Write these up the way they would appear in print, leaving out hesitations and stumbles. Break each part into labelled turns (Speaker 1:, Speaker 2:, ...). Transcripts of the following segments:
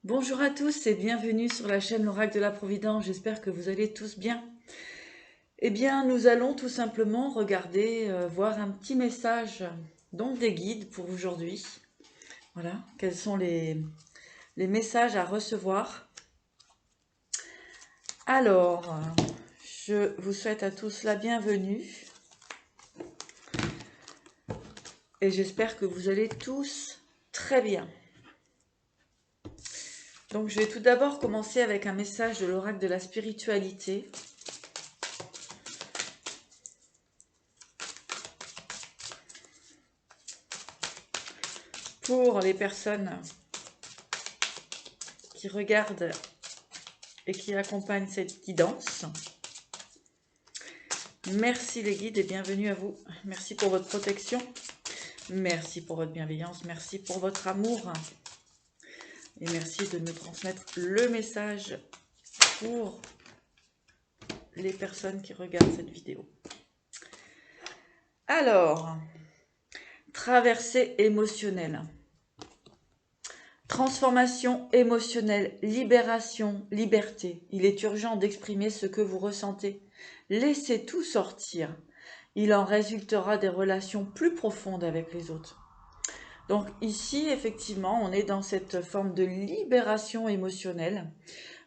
Speaker 1: Bonjour à tous et bienvenue sur la chaîne L'Oracle de la Providence. J'espère que vous allez tous bien. Eh bien, nous allons tout simplement regarder, voir un petit message, donc des guides pour aujourd'hui. Voilà, quels sont les messages à recevoir. Alors, je vous souhaite à tous la bienvenue et j'espère que vous allez tous très bien. Donc, je vais tout d'abord commencer avec un message de l'Oracle de la spiritualité. Pour les personnes qui regardent et qui accompagnent cette guidance. Merci les guides et bienvenue à vous. Merci pour votre protection. Merci pour votre bienveillance. Merci pour votre amour. Et merci de nous transmettre le message pour les personnes qui regardent cette vidéo. Alors, traversée émotionnelle. Transformation émotionnelle, libération, liberté. Il est urgent d'exprimer ce que vous ressentez. Laissez tout sortir. Il en résultera des relations plus profondes avec les autres. Donc ici, effectivement, on est dans cette forme de libération émotionnelle,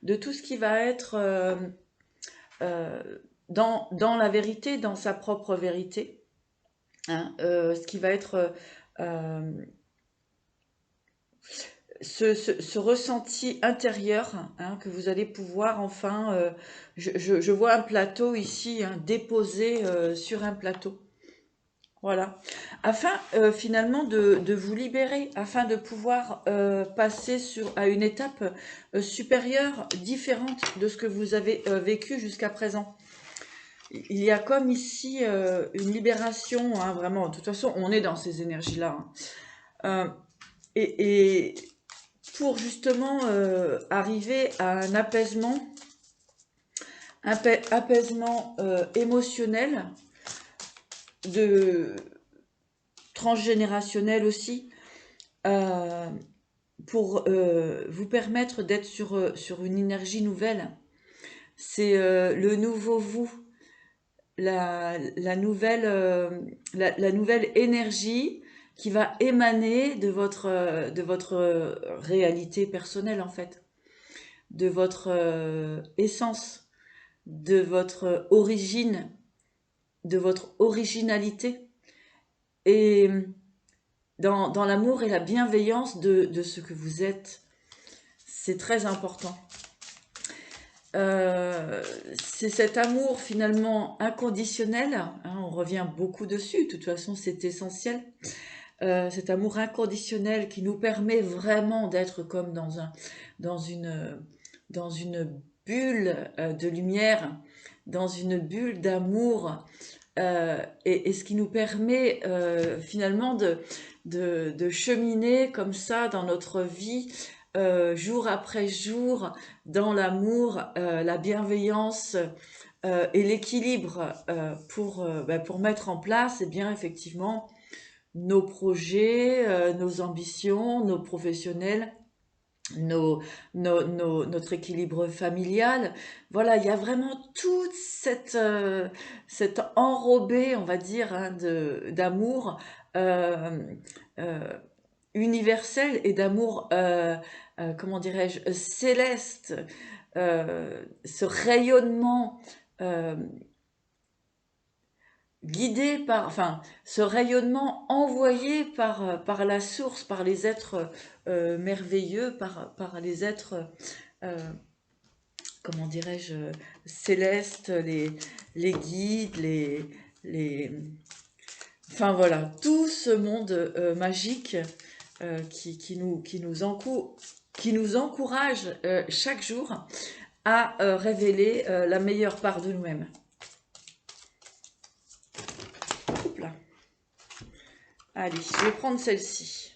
Speaker 1: de tout ce qui va être dans la vérité, dans sa propre vérité, hein, ce qui va être ce ressenti intérieur, hein, que vous allez pouvoir enfin, je vois un plateau ici, hein, déposé sur un plateau. Voilà, afin finalement de vous libérer, afin de pouvoir passer à une étape supérieure, différente de ce que vous avez vécu jusqu'à présent. Il y a comme ici une libération, hein, vraiment, de toute façon on est dans ces énergies-là. Hein. Et pour justement arriver à un apaisement émotionnel, transgénérationnel aussi, pour vous permettre d'être sur une énergie nouvelle. C'est le nouveau vous, la nouvelle énergie qui va émaner de votre réalité personnelle en fait, de votre essence, de votre origine, de votre originalité. Et dans l'amour et la bienveillance de ce que vous êtes. C'est très important. C'est cet amour finalement inconditionnel, hein, on revient beaucoup dessus, de toute façon c'est essentiel. Cet amour inconditionnel qui nous permet vraiment d'être comme dans une bulle de lumière, dans une bulle d'amour, et ce qui nous permet finalement de cheminer comme ça dans notre vie, jour après jour, dans l'amour, la bienveillance et l'équilibre, pour mettre en place, eh bien, effectivement, nos projets, nos ambitions, nos professionnels, notre équilibre familial. Voilà, il y a vraiment toute cette enrobée, on va dire, hein, d'amour euh, universel et d'amour, comment dirais-je, céleste, ce rayonnement guidé par, enfin, ce rayonnement envoyé par la source, par les êtres merveilleux, par les êtres, euh, comment dirais-je, célestes, les guides, les, enfin voilà, tout ce monde magique qui nous encourage chaque jour à révéler la meilleure part de nous-mêmes. Hop là. Allez, je vais prendre celle-ci.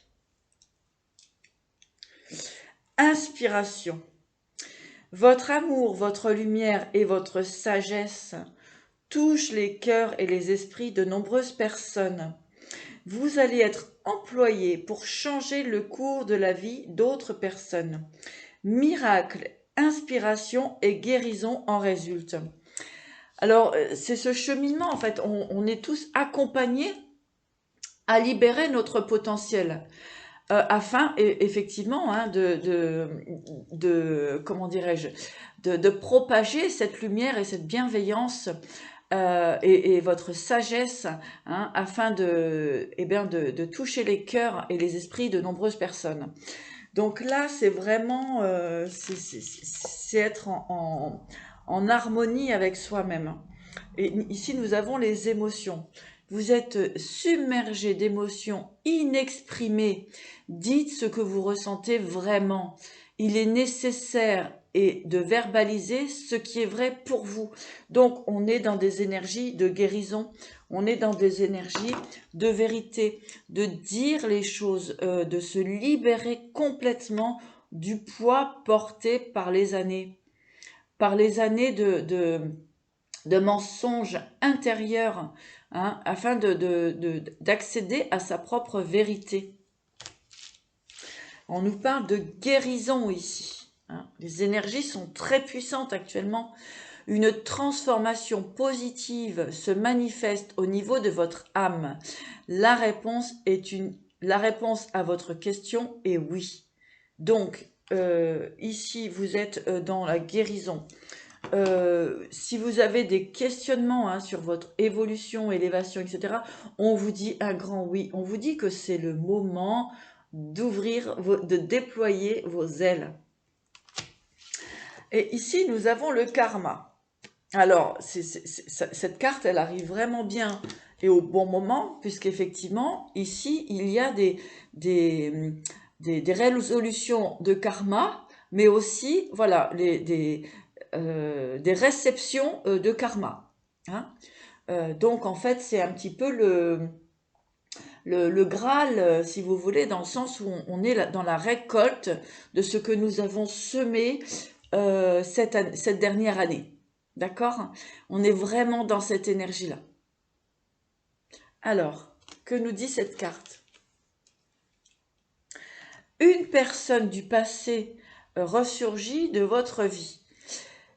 Speaker 1: Inspiration. Votre amour, votre lumière et votre sagesse touchent les cœurs et les esprits de nombreuses personnes. Vous allez être employé pour changer le cours de la vie d'autres personnes. Miracle, inspiration et guérison en résultent. Alors, c'est ce cheminement, en fait, on est tous accompagnés à libérer notre potentiel. Afin effectivement hein, comment dirais-je, de propager cette lumière et cette bienveillance et votre sagesse hein, afin de toucher les cœurs et les esprits de nombreuses personnes. Donc là, c'est vraiment c'est être en harmonie avec soi-même. Et ici, nous avons les émotions. Vous êtes submergé d'émotions inexprimées. Dites ce que vous ressentez vraiment. Il est nécessaire de verbaliser ce qui est vrai pour vous. Donc, on est dans des énergies de guérison, on est dans des énergies de vérité, de dire les choses, de se libérer complètement du poids porté par les années de mensonges intérieurs, hein, afin d'accéder à sa propre vérité. On nous parle de guérison ici. Hein. Les énergies sont très puissantes actuellement. Une transformation positive se manifeste au niveau de votre âme. La réponse à votre question est oui. Donc, ici, vous êtes dans la guérison. Si vous avez des questionnements hein, sur votre évolution, élévation, etc., on vous dit un grand oui. On vous dit que c'est le moment de déployer vos ailes. Et ici, nous avons le karma. Alors, cette carte, elle arrive vraiment bien et au bon moment, puisqu'effectivement, ici, il y a des résolutions de karma, mais aussi, voilà, des réceptions de karma. Hein. Donc, en fait, c'est un petit peu le Graal, si vous voulez, dans le sens où on est dans la récolte de ce que nous avons semé cette dernière année. D'accord? On est vraiment dans cette énergie-là. Alors, que nous dit cette carte? Une personne du passé ressurgit de votre vie.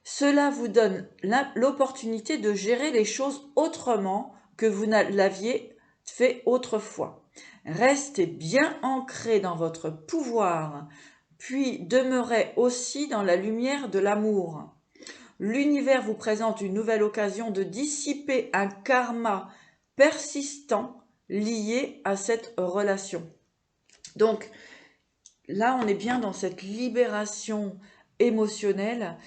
Speaker 1: Cela vous donne l'opportunité de gérer les choses autrement que vous ne l'aviez fait autrefois. Restez bien ancré dans votre pouvoir, puis demeurez aussi dans la lumière de l'amour. L'univers vous présente une nouvelle occasion de dissiper un karma persistant lié à cette relation. Donc, là, on est bien dans cette libération émotionnelle,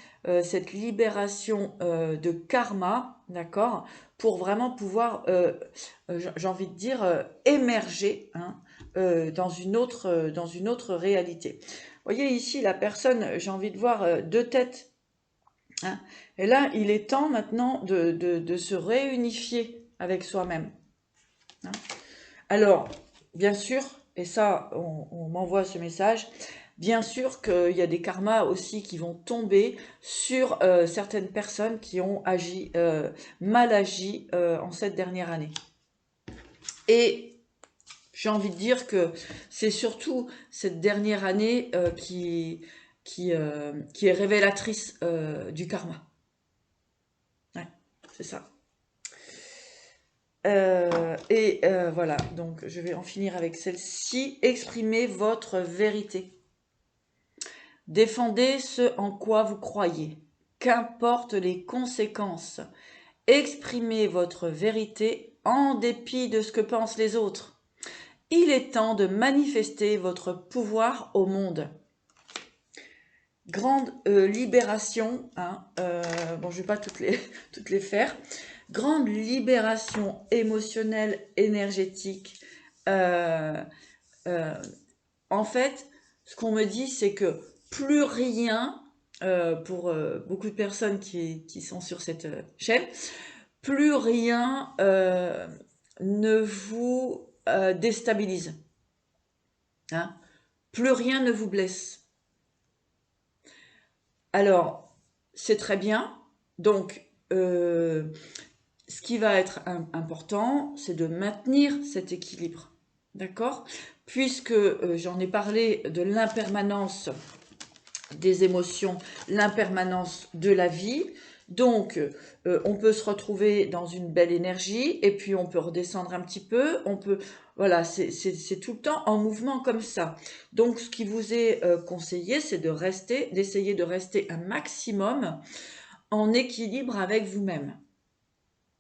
Speaker 1: cette libération de karma, d'accord, pour vraiment pouvoir, j'ai envie de dire, émerger hein, dans une autre réalité. Vous voyez ici, la personne, j'ai envie de voir deux têtes. Hein, et là, il est temps maintenant de se réunifier avec soi-même. Hein. Alors, bien sûr, et ça, on m'envoie ce message, bien sûr qu'il y a des karmas aussi qui vont tomber sur certaines personnes qui ont mal agi en cette dernière année. Et j'ai envie de dire que c'est surtout cette dernière année qui est révélatrice du karma. Ouais, c'est ça. Voilà, donc je vais en finir avec celle-ci. Exprimez votre vérité. Défendez ce en quoi vous croyez. Qu'importe les conséquences. Exprimez votre vérité en dépit de ce que pensent les autres. Il est temps de manifester votre pouvoir au monde. Grande libération, hein, bon je ne vais pas toutes les faire, grande libération émotionnelle, énergétique. En fait, ce qu'on me dit, c'est que plus rien, pour beaucoup de personnes qui sont sur cette chaîne, plus rien ne vous déstabilise. Hein, plus rien ne vous blesse. Alors, c'est très bien. Donc, ce qui va être important, c'est de maintenir cet équilibre. D'accord? Puisque j'en ai parlé de l'impermanence des émotions, l'impermanence de la vie. Donc, on peut se retrouver dans une belle énergie et puis on peut redescendre un petit peu. On peut, voilà, c'est tout le temps en mouvement comme ça. Donc, ce qui vous est conseillé, c'est d'essayer de rester un maximum en équilibre avec vous-même.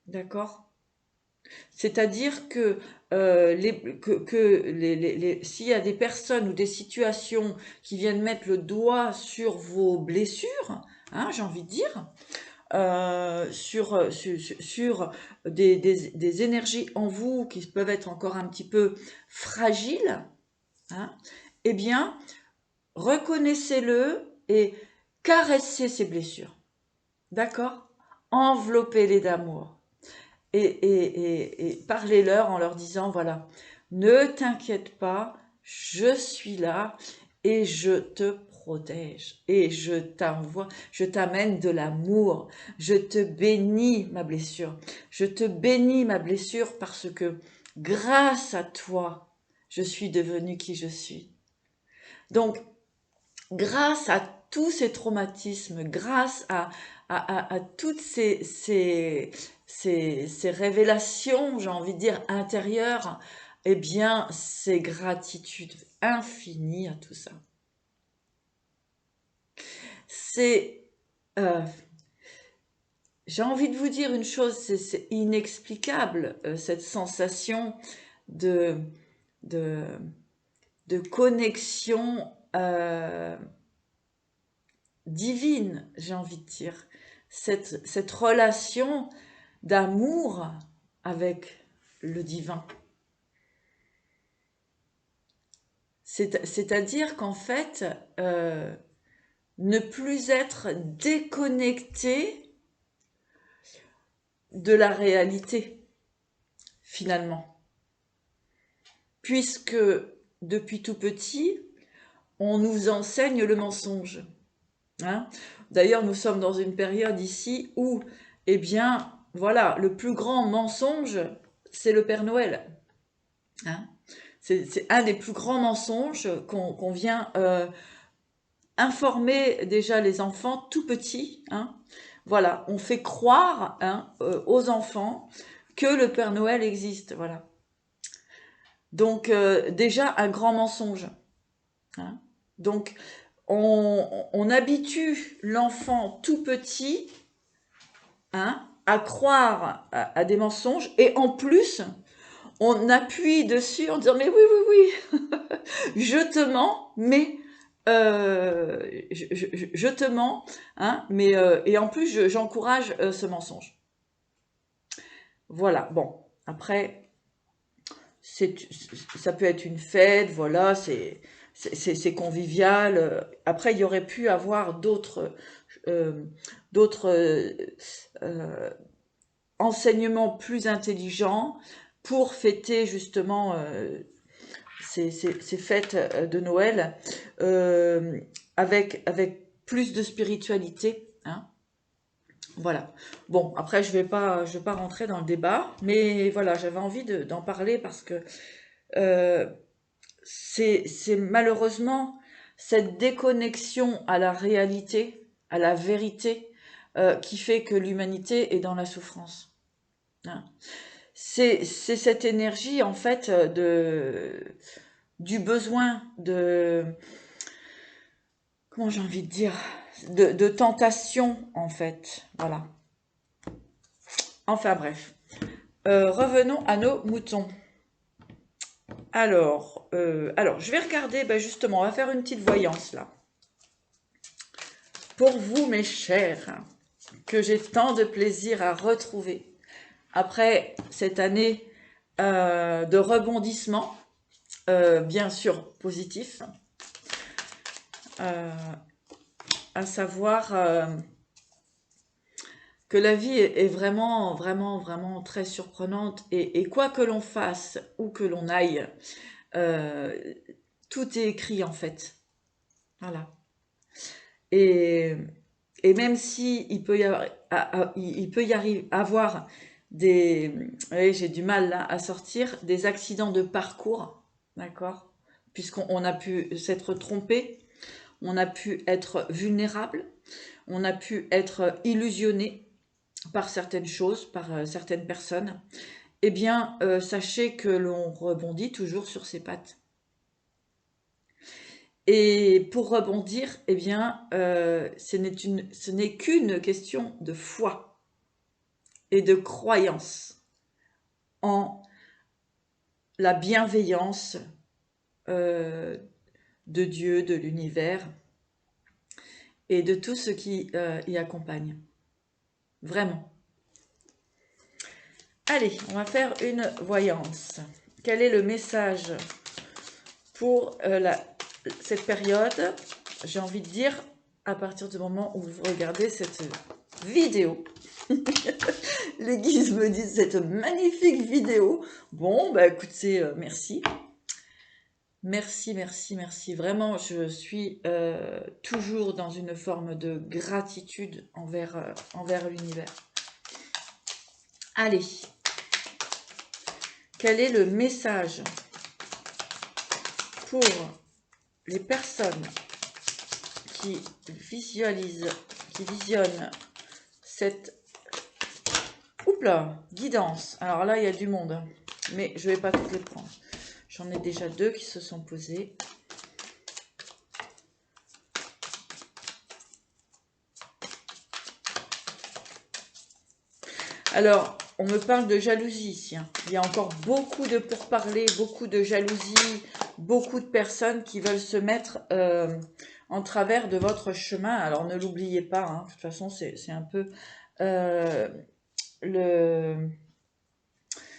Speaker 1: D'accord? C'est-à-dire que, s'il y a des personnes ou des situations qui viennent mettre le doigt sur vos blessures, hein, j'ai envie de dire, sur des énergies en vous qui peuvent être encore un petit peu fragiles, hein, eh bien, reconnaissez-le et caressez ces blessures. D'accord? Enveloppez-les d'amour. Et parlez-leur en leur disant, voilà, ne t'inquiète pas, je suis là et je te protège et je t'amène de l'amour, je te bénis ma blessure, je te bénis ma blessure parce que grâce à toi, je suis devenue qui je suis. Donc, grâce à tous ces traumatismes, grâce à toutes ces révélations, j'ai envie de dire, intérieures, eh bien, c'est gratitude infinie à tout ça. C'est, euh, j'ai envie de vous dire une chose, c'est inexplicable, cette sensation de, de, de connexion divine, j'ai envie de dire. Cette relation d'amour avec le divin. C'est-à-dire qu'en fait, ne plus être déconnecté de la réalité, finalement. Puisque depuis tout petit, on nous enseigne le mensonge. Hein. D'ailleurs, nous sommes dans une période ici où, eh bien, voilà, le plus grand mensonge, c'est le Père Noël. Hein. C'est un des plus grands mensonges qu'on vient informer déjà les enfants tout petits. Hein. Voilà, on fait croire, hein, aux enfants que le Père Noël existe. Voilà. Donc déjà un grand mensonge. Hein. Donc on habitue l'enfant tout petit, hein, à croire à des mensonges et en plus on appuie dessus en disant mais oui, oui, oui, je te mens, mais je te mens, hein, mais et en plus j'encourage ce mensonge. Voilà, bon, après, ça peut être une fête, voilà, c'est convivial. Après, il y aurait pu avoir euh, d'autres euh, enseignements plus intelligents pour fêter justement ces fêtes de Noël avec plus de spiritualité. Hein. Voilà. Bon, après, je vais pas rentrer dans le débat, mais voilà, j'avais envie d'en parler parce que euh, c'est malheureusement cette déconnexion à la réalité, à la vérité, qui fait que l'humanité est dans la souffrance. Hein. C'est cette énergie, en fait, du besoin de, comment j'ai envie de dire, de tentation, en fait. Voilà. Enfin bref. Revenons à nos moutons. Alors, je vais regarder, ben justement, on va faire une petite voyance là. Pour vous, mes chers, que j'ai tant de plaisir à retrouver après cette année de rebondissement, bien sûr positif, euh, à savoir que la vie est vraiment, vraiment, vraiment très surprenante et quoi que l'on fasse, où que l'on aille, euh, tout est écrit en fait. Voilà. Et, et même si il peut y avoir, il peut y arriver, avoir des, oui, j'ai du mal là à sortir, des accidents de parcours, d'accord? Puisqu'on a pu s'être trompé, on a pu être vulnérable, on a pu être illusionné par certaines choses, par certaines personnes. Eh bien, sachez que l'on rebondit toujours sur ses pattes. Et pour rebondir, eh bien, ce n'est qu'une question de foi et de croyance en la bienveillance de Dieu, de l'univers et de tout ce qui y accompagne. Vraiment. Allez, on va faire une voyance. Quel est le message pour cette période? J'ai envie de dire, à partir du moment où vous regardez cette vidéo, les guises me disent cette magnifique vidéo. Bon, bah écoutez, merci. Merci, merci, merci. Vraiment, je suis toujours dans une forme de gratitude envers l'univers. Allez, quel est le message pour les personnes qui visionnent cette guidance? Alors là, il y a du monde, mais je ne vais pas toutes les prendre. J'en ai déjà 2 qui se sont posés. Alors, on me parle de jalousie ici. Hein. Il y a encore beaucoup de pourparlers, beaucoup de jalousie, beaucoup de personnes qui veulent se mettre en travers de votre chemin. Alors, ne l'oubliez pas. Hein. De toute façon, c'est un peu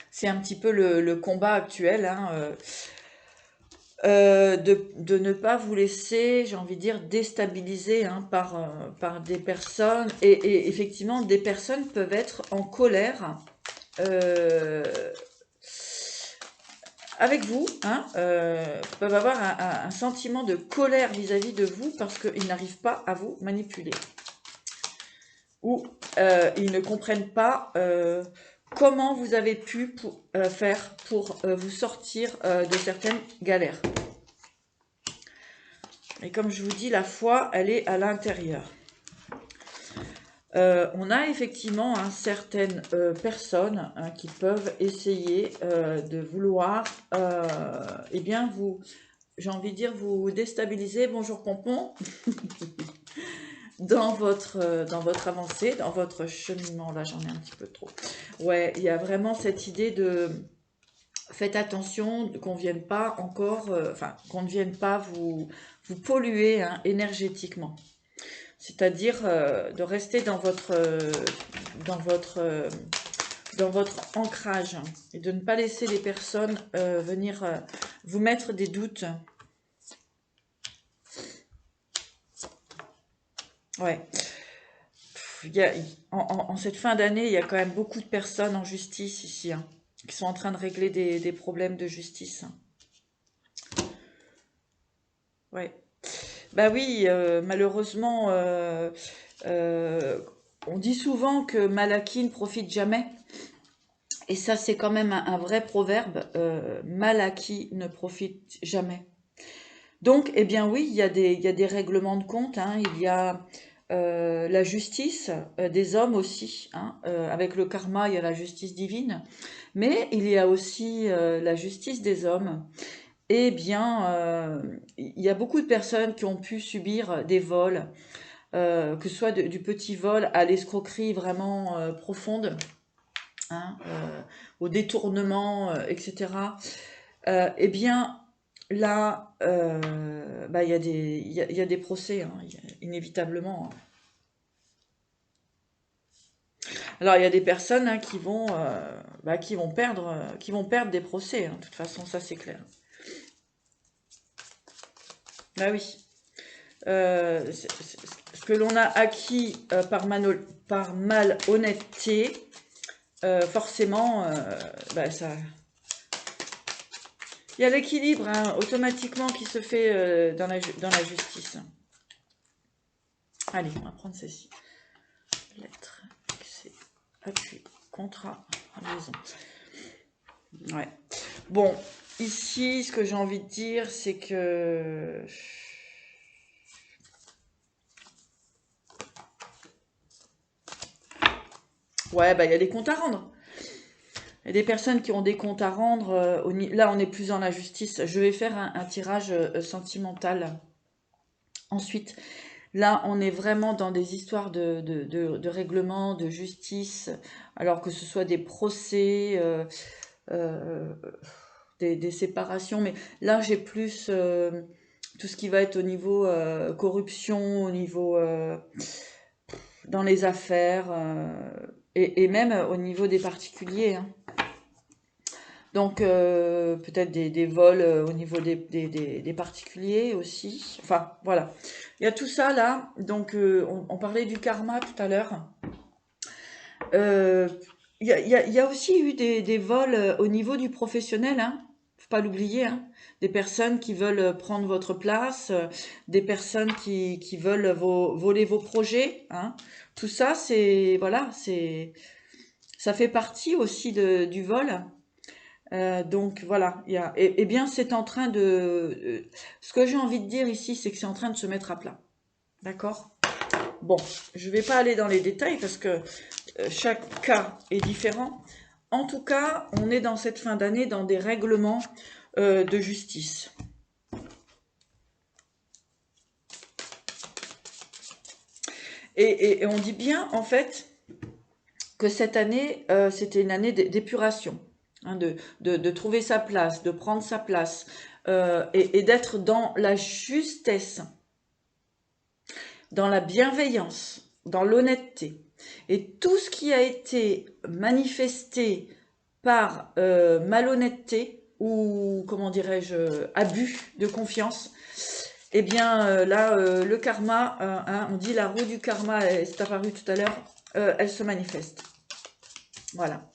Speaker 1: c'est un petit peu le combat actuel. Hein, de ne pas vous laisser, j'ai envie de dire, déstabiliser hein, par des personnes. Et effectivement, des personnes peuvent être en colère avec vous, hein, peuvent avoir un sentiment de colère vis-à-vis de vous parce qu'ils n'arrivent pas à vous manipuler. Ou ils ne comprennent pas comment vous avez pu faire pour vous sortir de certaines galères. Et comme je vous dis, la foi, elle est à l'intérieur. On a effectivement hein, certaines personnes hein, qui peuvent essayer de vouloir, eh bien, j'ai envie de dire, vous déstabiliser. Bonjour Pompon. dans votre avancée, dans votre cheminement. Là, j'en ai un petit peu trop. Ouais, il y a vraiment cette idée de... Faites attention qu'on ne vienne pas encore... qu'on ne vienne pas vous polluer hein, énergétiquement. C'est-à-dire de rester dans votre ancrage et de ne pas laisser les personnes venir vous mettre des doutes. Ouais. En cette fin d'année, il y a quand même beaucoup de personnes en justice ici, hein, qui sont en train de régler des problèmes de justice. Ouais. Bah oui, malheureusement, on dit souvent que Malaki ne profite jamais. Et ça, c'est quand même un vrai proverbe. Malaki ne profite jamais. Donc, eh bien oui, il y a des règlements de compte. Hein, il y a la justice des hommes aussi. Hein, avec le karma, il y a la justice divine. Mais il y a aussi la justice des hommes. Eh bien, il y a beaucoup de personnes qui ont pu subir des vols, que ce soit du petit vol à l'escroquerie vraiment profonde, hein, au détournement, etc. Eh bien, là, bah, il y a des procès, hein, inévitablement. Hein. Alors, il y a des personnes hein, qui vont perdre des procès. Hein, de toute façon, ça c'est clair. Bah oui. Ce que l'on a acquis par malhonnêteté, forcément, bah, ça... Il y a l'équilibre hein, automatiquement qui se fait dans la justice. Allez, on va prendre celle-ci. Lettre, accès, appui, contrat, liaison. Ouais. Bon, ici, ce que j'ai envie de dire, c'est que... Ouais, bah il y a des comptes à rendre. Il y a des personnes qui ont des comptes à rendre. Là, on n'est plus dans la justice. Je vais faire un tirage sentimental. Ensuite, là, on est vraiment dans des histoires de règlement, de justice, alors que ce soit des procès, euh, des séparations. Mais là, j'ai plus tout ce qui va être au niveau corruption, au niveau dans les affaires, et même au niveau des particuliers, hein. Donc, peut-être des vols au niveau des particuliers aussi. Enfin, voilà. Il y a tout ça là. Donc, on parlait du karma tout à l'heure. Euh, il y a aussi eu des vols au niveau du professionnel, hein. Faut pas l'oublier, hein. Des personnes qui veulent prendre votre place, des personnes qui veulent voler vos projets, hein. Tout ça, c'est, voilà, ça fait partie aussi du vol. Donc voilà, eh bien c'est en train ce que j'ai envie de dire ici, c'est que c'est en train de se mettre à plat. D'accord? Bon, je vais pas aller dans les détails parce que chaque cas est différent. En tout cas, on est dans cette fin d'année dans des règlements de justice. Et on dit bien en fait que cette année, c'était une année d'épuration, hein, de trouver sa place, de prendre sa place, et d'être dans la justesse, dans la bienveillance, dans l'honnêteté. Et tout ce qui a été manifesté par malhonnêteté ou, comment dirais-je, abus de confiance, eh bien là, le karma, hein, on dit la roue du karma, c'est apparu tout à l'heure, elle se manifeste. Voilà.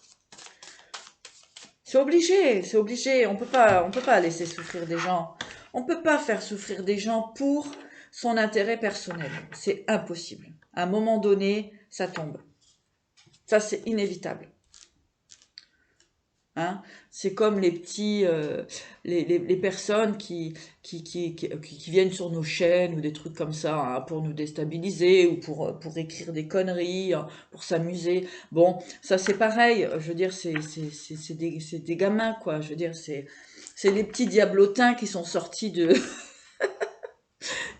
Speaker 1: C'est obligé. On peut pas laisser souffrir des gens. On peut pas faire souffrir des gens pour son intérêt personnel. C'est impossible. À un moment donné, ça tombe. Ça, c'est inévitable. Hein, c'est comme les petits, les personnes qui viennent sur nos chaînes ou des trucs comme ça, hein, pour nous déstabiliser ou pour écrire des conneries, hein, pour s'amuser. Bon, ça c'est pareil, je veux dire, c'est des gamins, quoi. Je veux dire, c'est les petits diablotins qui sont sortis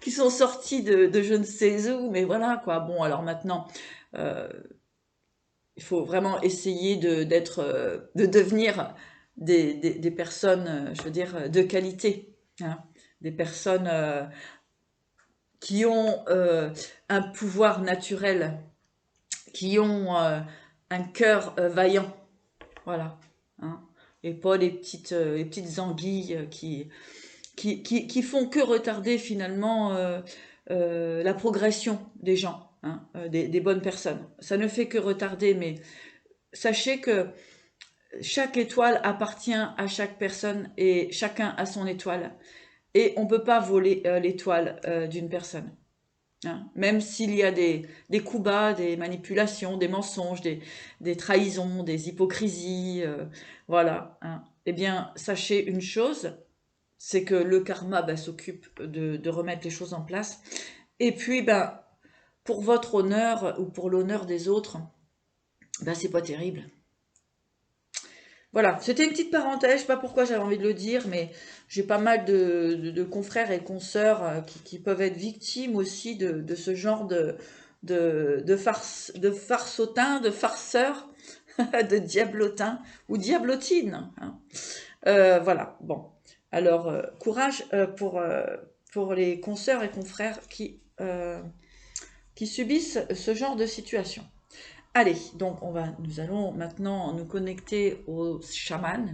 Speaker 1: qui sont sortis de je ne sais où, mais voilà, quoi. Bon, alors maintenant, euh, il faut vraiment essayer de devenir des personnes, je veux dire, de qualité, hein. Des personnes qui ont un pouvoir naturel, qui ont un cœur vaillant, voilà, hein. Et pas les petites anguilles qui font que retarder finalement la progression des gens, hein, des bonnes personnes. Ça ne fait que retarder, mais sachez que chaque étoile appartient à chaque personne et chacun a son étoile. Et on ne peut pas voler l'étoile d'une personne, hein. Même s'il y a des coups bas, des manipulations, des mensonges, des trahisons, des hypocrisies, voilà, hein. Eh bien, sachez une chose, c'est que le karma, bah, s'occupe de remettre les choses en place. Et puis, bah, pour votre honneur ou pour l'honneur des autres, bah, c'est pas terrible. Voilà, c'était une petite parenthèse, je sais pas pourquoi j'avais envie de le dire, mais j'ai pas mal de confrères et consoeurs qui peuvent être victimes aussi de ce genre de farceautin, de farceur, de diablotin ou diablotine, hein. Voilà, bon. Alors, courage pour les consoeurs et confrères qui subissent ce genre de situation. Allez, donc nous allons maintenant nous connecter aux chamans,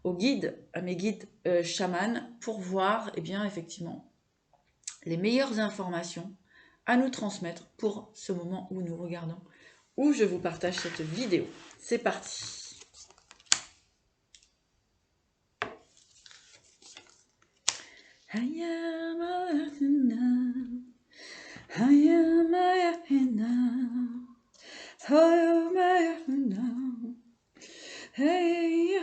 Speaker 1: aux guides, à mes guides chamans, pour voir, eh bien, effectivement, les meilleures informations à nous transmettre pour ce moment où nous regardons, où je vous partage cette vidéo. C'est parti. Hey, how you made oh my name. Hey,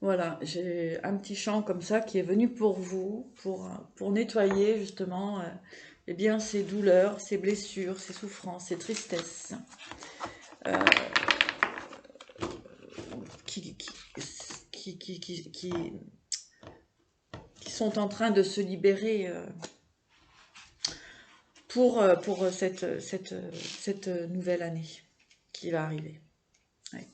Speaker 1: Voilà, j'ai un petit chant comme ça qui est venu pour vous, pour nettoyer justement eh bien, ces douleurs, ces blessures, ces souffrances, ces tristesses euh, qui, qui, qui, qui, qui, qui- qui sont en train de se libérer pour cette nouvelle année qui va arriver. Ouais.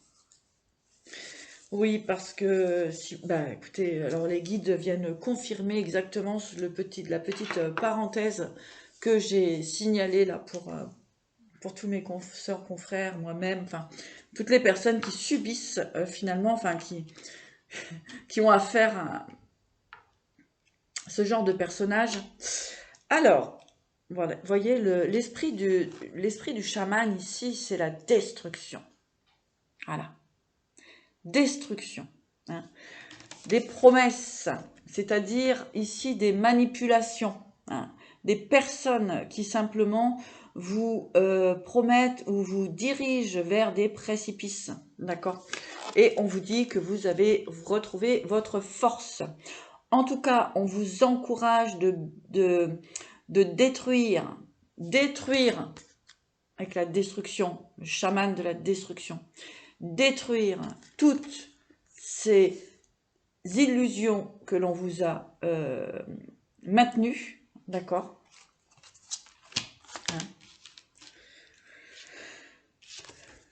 Speaker 1: Oui, parce que, bah, écoutez, alors les guides viennent confirmer exactement la petite parenthèse que j'ai signalée là pour tous mes sœurs, confrères, moi-même, enfin, toutes les personnes qui subissent finalement, enfin, qui ont affaire à ce genre de personnage. Alors, voilà, vous voyez, l'esprit du chaman ici, c'est la destruction. Voilà, destruction. Hein. Des promesses, c'est-à-dire ici des manipulations, hein, des personnes qui simplement vous promettent ou vous dirigent vers des précipices, d'accord? Et on vous dit que vous avez retrouvé votre force. En tout cas, on vous encourage de détruire avec la destruction, le chaman de la destruction, détruire toutes ces illusions que l'on vous a maintenues, d'accord, hein,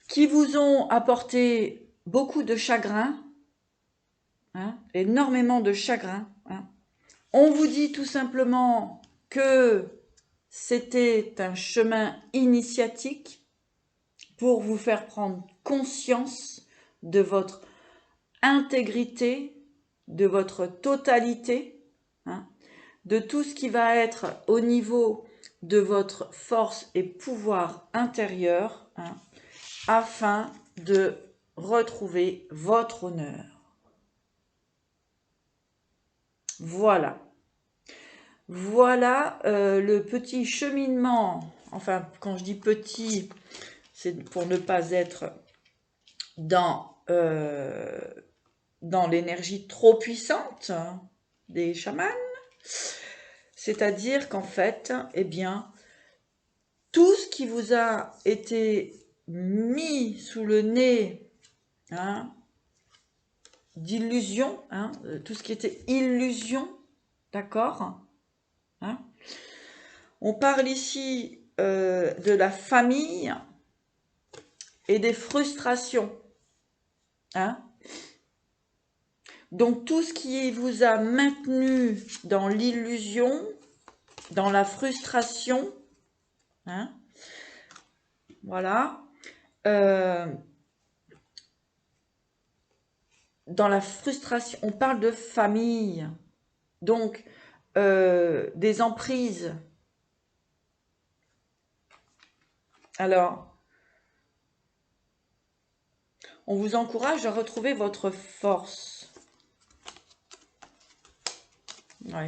Speaker 1: qui vous ont apporté beaucoup de chagrin, hein, énormément de chagrin. Hein. On vous dit tout simplement que c'était un chemin initiatique pour vous faire prendre conscience de votre intégrité, de votre totalité, hein, de tout ce qui va être au niveau de votre force et pouvoir intérieur, hein, afin de retrouver votre honneur. Voilà. Voilà le petit cheminement. Enfin, quand je dis petit, c'est pour ne pas être dans l'énergie trop puissante des chamans. C'est-à-dire qu'en fait, eh bien, tout ce qui vous a été mis sous le nez, hein, d'illusion, hein, tout ce qui était illusion, d'accord, hein. On parle ici de la famille et des frustrations, hein. Donc tout ce qui vous a maintenu dans l'illusion, dans la frustration, hein, voilà, dans la frustration, on parle de famille, donc des emprises. Alors, on vous encourage à retrouver votre force. Ouais.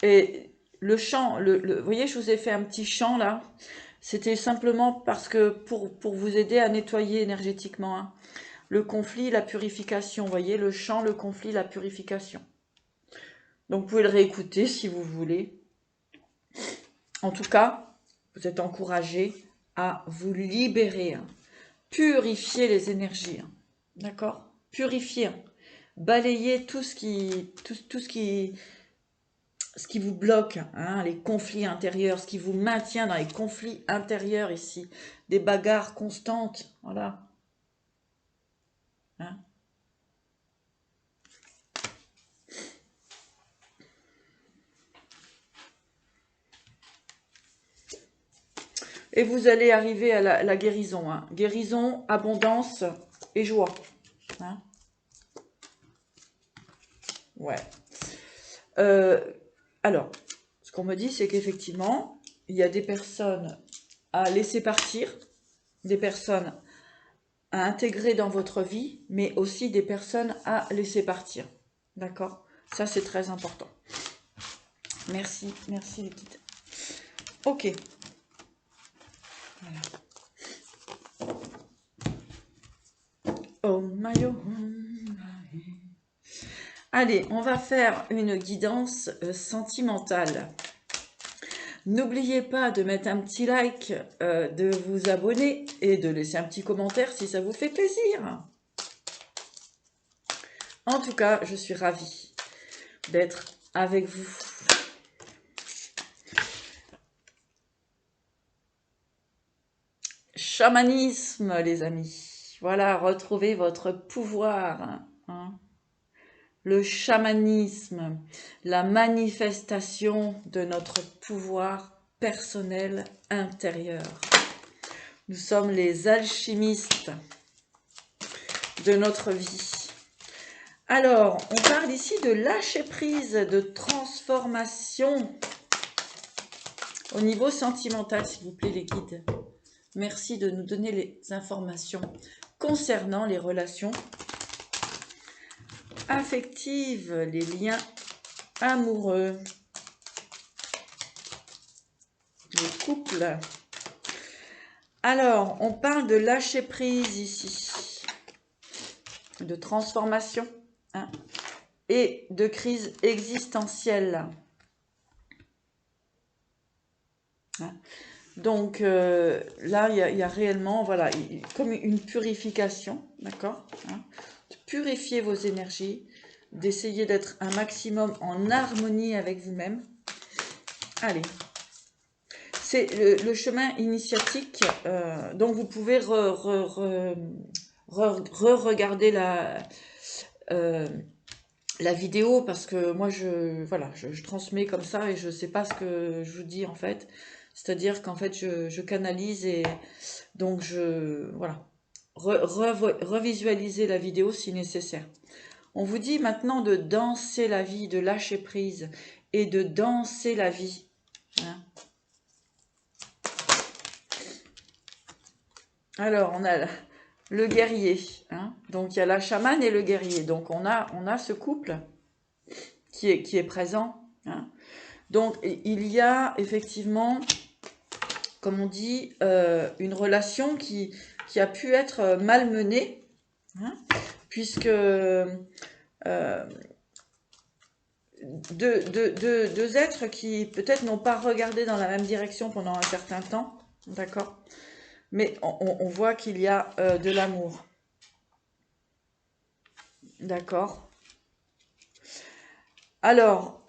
Speaker 1: Et le chant, vous voyez, je vous ai fait un petit chant là. C'était simplement parce que pour vous aider à nettoyer énergétiquement, hein. Le conflit, la purification. Vous voyez, le chant, le conflit, la purification. Donc, vous pouvez le réécouter si vous voulez. En tout cas, vous êtes encouragé à vous libérer, hein. Purifier les énergies. Hein. D'accord? Purifier. Hein. Balayer tout ce qui vous bloque, hein, les conflits intérieurs, ce qui vous maintient dans les conflits intérieurs ici, des bagarres constantes, voilà. Hein. Et vous allez arriver à la guérison, hein. Guérison, abondance et joie. Hein. Ouais. Alors, ce qu'on me dit, c'est qu'effectivement, il y a des personnes à laisser partir, des personnes à intégrer dans votre vie, mais aussi des personnes à laisser partir. D'accord? Ça, c'est très important. Merci les guides. Ok. Voilà. Oh my, oh my. Allez, on va faire une guidance sentimentale. N'oubliez pas de mettre un petit like, de vous abonner et de laisser un petit commentaire si ça vous fait plaisir. En tout cas, je suis ravie d'être avec vous. Chamanisme, les amis. Voilà, retrouvez votre pouvoir. Hein. Le chamanisme, la manifestation de notre pouvoir personnel intérieur. Nous sommes les alchimistes de notre vie. Alors, on parle ici de lâcher prise, de transformation au niveau sentimental, s'il vous plaît, les guides. Merci de nous donner les informations concernant les relations affectives, les liens amoureux, les couples. Alors, on parle de lâcher prise ici, de transformation, hein, et de crise existentielle. Hein. Donc là, il y a réellement, voilà, comme une purification, d'accord, hein, de purifier vos énergies, d'essayer d'être un maximum en harmonie avec vous-même. Allez, c'est le chemin initiatique, donc vous pouvez re-regarder la vidéo parce que moi, voilà, je transmets comme ça et je ne sais pas ce que je vous dis en fait. C'est-à-dire qu'en fait, je canalise et donc voilà, revisualiser la vidéo si nécessaire. On vous dit maintenant de danser la vie, de lâcher prise et de danser la vie. Hein. Alors, on a le guerrier. Hein. Donc, il y a la chamane et le guerrier. Donc, on a ce couple qui est présent. Hein. Donc, il y a effectivement, comme on dit, une relation qui a pu être malmenée, hein, puisque deux êtres qui peut-être n'ont pas regardé dans la même direction pendant un certain temps, d'accord, mais on voit qu'il y a de l'amour, d'accord. Alors,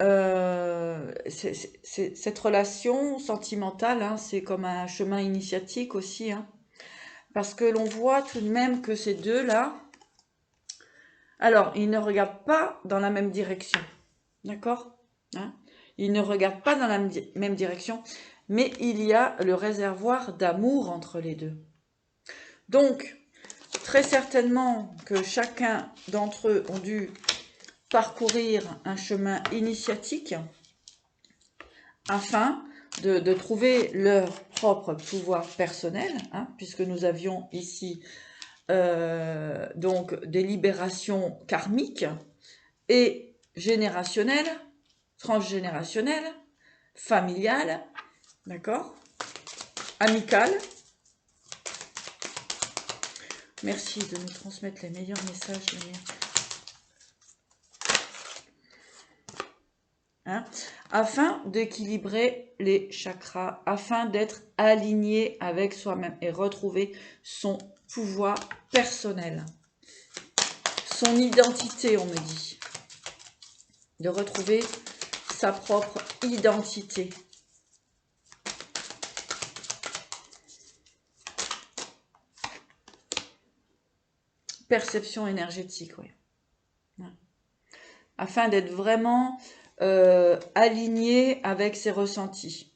Speaker 1: cette relation sentimentale, hein, c'est comme un chemin initiatique aussi, hein, parce que l'on voit tout de même que ces deux-là, alors, ils ne regardent pas dans la même direction, d'accord, hein, ils ne regardent pas dans la même direction, mais il y a le réservoir d'amour entre les deux. Donc, très certainement que chacun d'entre eux ont dû parcourir un chemin initiatique afin de trouver leur propre pouvoir personnel, hein, puisque nous avions ici donc des libérations karmiques et générationnelles, transgénérationnelles, familiales, d'accord, amicales. Merci de nous transmettre les meilleurs messages, hein, afin d'équilibrer les chakras, afin d'être aligné avec soi-même et retrouver son pouvoir personnel, son identité, on me dit, de retrouver sa propre identité. Perception énergétique, oui. Afin d'être vraiment aligné avec ses ressentis.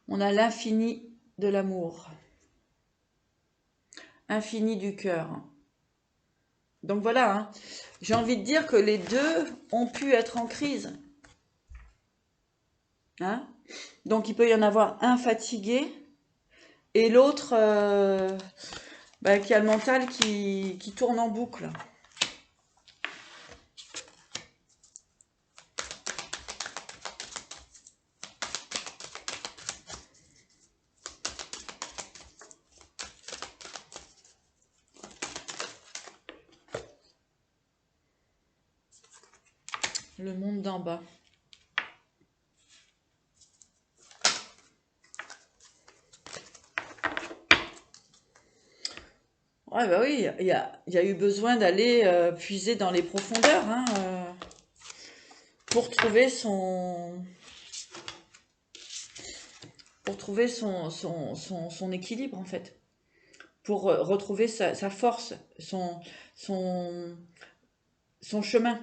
Speaker 1: On a l'infini de l'amour, infini du cœur. Donc voilà, hein, j'ai envie de dire que les deux ont pu être en crise. Hein, donc il peut y en avoir un fatigué et l'autre qui a le mental qui tourne en boucle. Le monde d'en bas. Ouais, bah oui, il y a eu besoin d'aller puiser dans les profondeurs, hein, pour trouver son équilibre, en fait. Pour retrouver sa force, son, son chemin.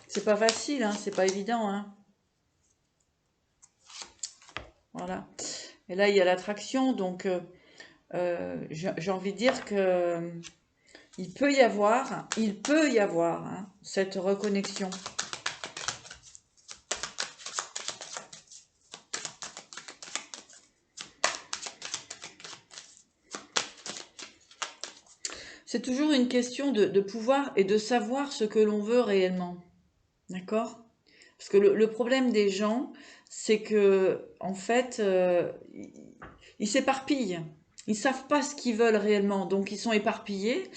Speaker 1: C'est pas facile, hein, c'est pas évident, hein. Voilà. Et là, il y a l'attraction, donc j'ai envie de dire que il peut y avoir hein, cette reconnexion. C'est toujours une question de pouvoir et de savoir ce que l'on veut réellement. D'accord? Parce que le problème des gens, c'est que, en fait, ils s'éparpillent. Ils savent pas ce qu'ils veulent réellement, donc ils sont éparpillés.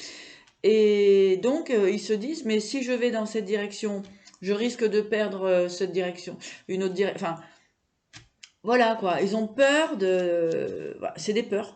Speaker 1: Et donc, ils se disent, mais si je vais dans cette direction, je risque de perdre cette direction, une autre direction. Enfin, voilà quoi. Ils ont peur de. Voilà, c'est des peurs.